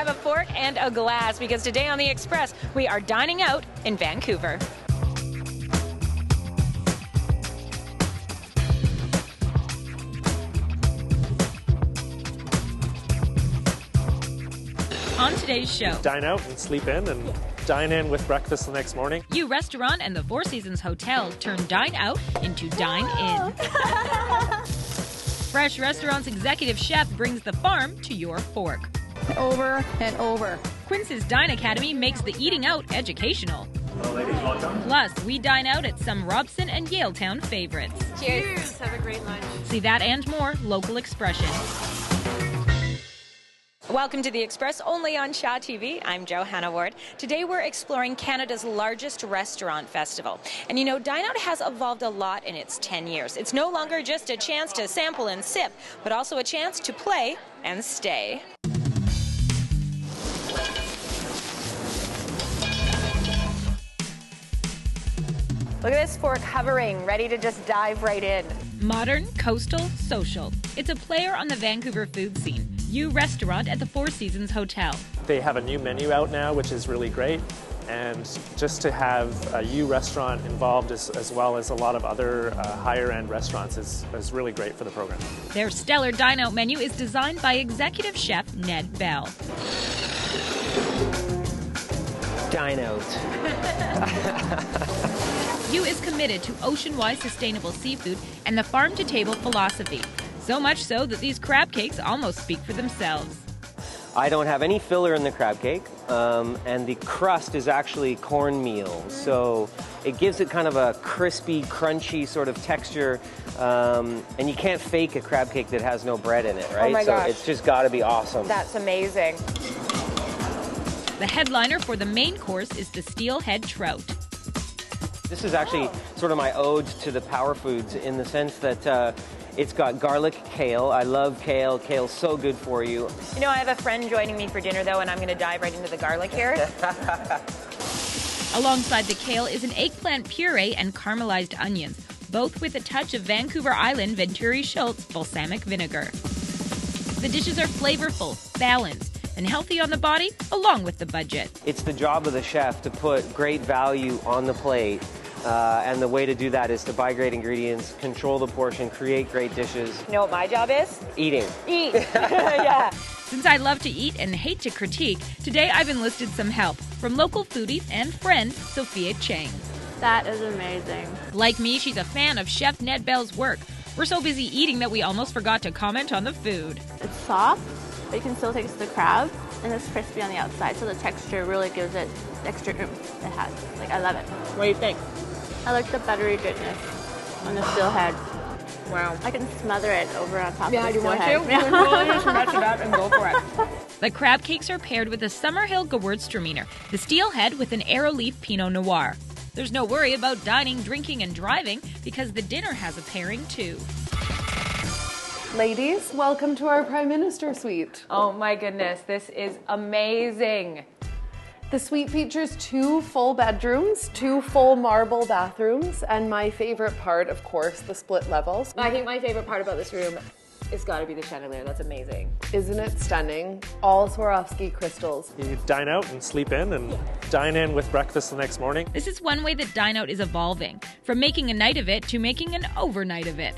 grab a fork and a glass because today on The Express, we are dining out in Vancouver. On today's show, dine out and sleep in and dine in with breakfast the next morning. Yew Restaurant and the Four Seasons Hotel turn dine out into dine in. Fresh Restaurant's executive chef brings the farm to your fork. Over and over. Quince's Dine Academy makes the eating out educational. Hello, ladies, welcome. Plus, we dine out at some Robson and Yaletown favorites. Cheers. Have a great lunch. See that and more local expression. Welcome to The Express, only on Shaw TV. I'm Johanna Ward. Today we're exploring Canada's largest restaurant festival. And you know, Dine Out has evolved a lot in its 10 years. It's no longer just a chance to sample and sip, but also a chance to play and stay. Look at this fork hovering, ready to just dive right in. Modern, coastal, social. It's a player on the Vancouver food scene. Yew Restaurant at the Four Seasons Hotel. They have a new menu out now, which is really great. And just to have a Yew Restaurant involved as well as a lot of other higher-end restaurants is really great for the program. Their stellar dine-out menu is designed by executive chef Ned Bell. Dine out. Yew is committed to ocean-wise sustainable seafood and the farm-to-table philosophy. So much so that these crab cakes almost speak for themselves. I don't have any filler in the crab cake, and the crust is actually cornmeal. So it gives it kind of a crispy, crunchy sort of texture, and you can't fake a crab cake that has no bread in it, right? Oh my gosh. So it's just got to be awesome. That's amazing. The headliner for the main course is the steelhead trout. This is actually sort of my ode to the power foods in the sense that it's got garlic kale. I love kale. Kale's so good for you. You know, I have a friend joining me for dinner, though, and I'm going to dive right into the garlic here. Alongside the kale is an eggplant puree and caramelized onions, both with a touch of Vancouver Island Venturi Schultz balsamic vinegar. The dishes are flavorful, balanced, and healthy on the body, along with the budget. It's the job of the chef to put great value on the plate. And the way to do that is to buy great ingredients, control the portion, create great dishes. You know what my job is? Eating. Eat. Yeah. Since I love to eat and hate to critique, today I've enlisted some help from local foodies and friend Sophia Chang. That is amazing. Like me, she's a fan of Chef Ned Bell's work. We're so busy eating that we almost forgot to comment on the food. It's soft, but you can still taste the crab, and it's crispy on the outside, so the texture really gives it extra oomph it has. Like, I love it. What do you think? I like the buttery goodness on the steelhead. Wow. I can smother it over on top of the do you want to? steelhead. You can really just match it up and go for it. The crab cakes are paired with a Summerhill Gewürztraminer, the steelhead with an Arrowleaf Pinot Noir. There's no worry about dining, drinking, and driving because the dinner has a pairing too. Ladies, welcome to our Prime Minister suite. Oh my goodness, this is amazing. The suite features 2 full bedrooms, 2 full marble bathrooms, and my favorite part, of course, the split levels. I think my favorite part about this room has got to be the chandelier. That's amazing. Isn't it stunning? All Swarovski crystals. You dine out and sleep in and dine in with breakfast the next morning. This is one way that Dine Out is evolving, from making a night of it to making an overnight of it.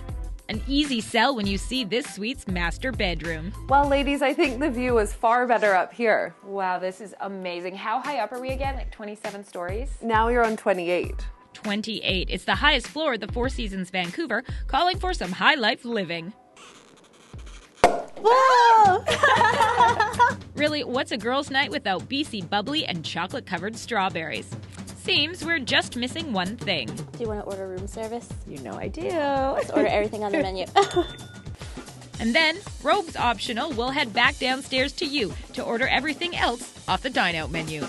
An easy sell when you see this suite's master bedroom. Well, ladies, I think the view is far better up here. Wow, this is amazing. How high up are we again? Like 27 stories? Now you're on 28. 28. It's the highest floor at the Four Seasons Vancouver, calling for some high life living. Whoa! Really, what's a girls' night without BC bubbly and chocolate-covered strawberries? Seems we're just missing one thing. Do you want to order room service? You know I do. Let's order everything on the menu. And then, robes optional, we'll head back downstairs to you to order everything else off the Dine Out menu.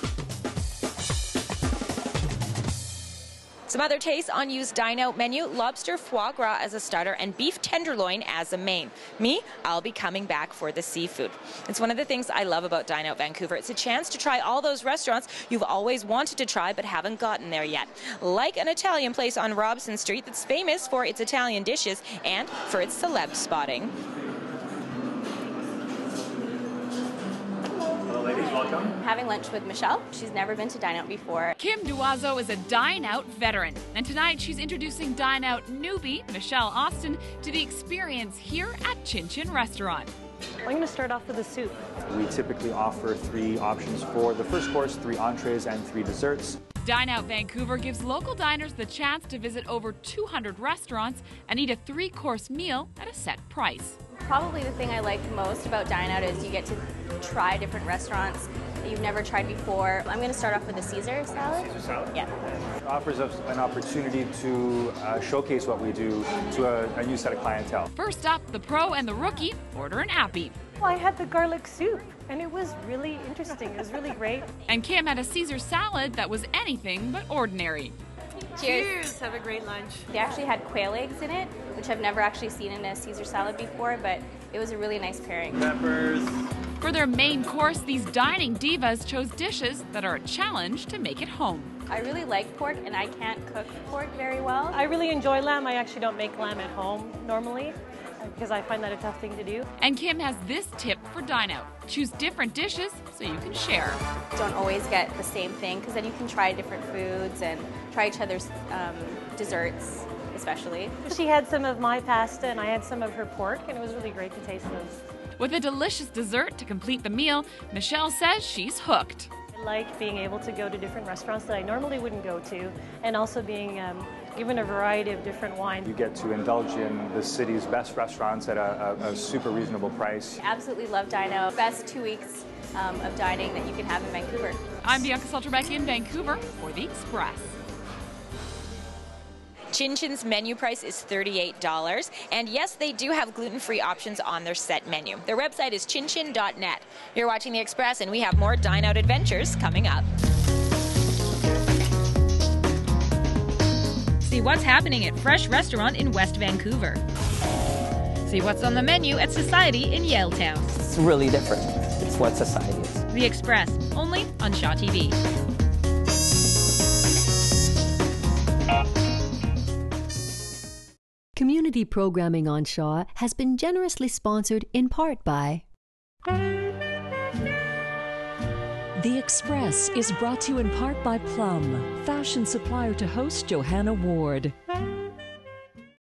Some other tastes on Yew's Dine Out menu: lobster foie gras as a starter and beef tenderloin as a main. Me, I'll be coming back for the seafood. It's one of the things I love about Dine Out Vancouver. It's a chance to try all those restaurants you've always wanted to try but haven't gotten there yet. Like an Italian place on Robson Street that's famous for its Italian dishes and for its celeb spotting. Hello, ladies. welcome. Having lunch with Michelle. She's never been to Dine Out before. Kim Duazo is a Dine Out veteran, and tonight she's introducing Dine Out newbie Michelle Austin to the experience here at CinCin Restaurant. I'm going to start off with the soup. We typically offer 3 options for the first course, 3 entrees and 3 desserts. Dine Out Vancouver gives local diners the chance to visit over 200 restaurants and eat a 3-course meal at a set price. Probably the thing I like most about Dine Out is you get to try different restaurants that you've never tried before. I'm going to start off with a Caesar salad. Caesar salad? Yeah. It offers us an opportunity to showcase what we do to a new set of clientele. First up, the pro and the rookie order an appy. Well, I had the garlic soup, and it was really interesting. It was really great. And Kim had a Caesar salad that was anything but ordinary. Cheers. Have a great lunch. They actually had quail eggs in it, which I've never actually seen in a Caesar salad before, but it was a really nice pairing. Peppers. For their main course, these dining divas chose dishes that are a challenge to make at home. I really like pork, and I can't cook pork very well. I really enjoy lamb. I actually don't make lamb at home normally because I find that a tough thing to do. And Kim has this tip for Dine Out. Choose different dishes so you can share. Don't always get the same thing, because then you can try different foods and try each other's desserts, especially. She had some of my pasta and I had some of her pork, and it was really great to taste those. With a delicious dessert to complete the meal, Michelle says she's hooked. I like being able to go to different restaurants that I normally wouldn't go to, and also being given a variety of different wines. You get to indulge in the city's best restaurants at a super reasonable price. Absolutely love Dine Out. Best 2 weeks of dining that you can have in Vancouver. I'm Bianca Solterbeck in Vancouver for The Express. CinCin's menu price is $38, and yes, they do have gluten-free options on their set menu. Their website is cincin.net. You're watching The Express, and we have more Dine Out adventures coming up. See what's happening at Fresh Restaurant in West Vancouver. See what's on the menu at Society in Yaletown. It's really different. It's what society is. The Express, only on Shaw TV. Community programming on Shaw has been generously sponsored in part by... The Express is brought to you in part by Plum, fashion supplier to host Johanna Ward.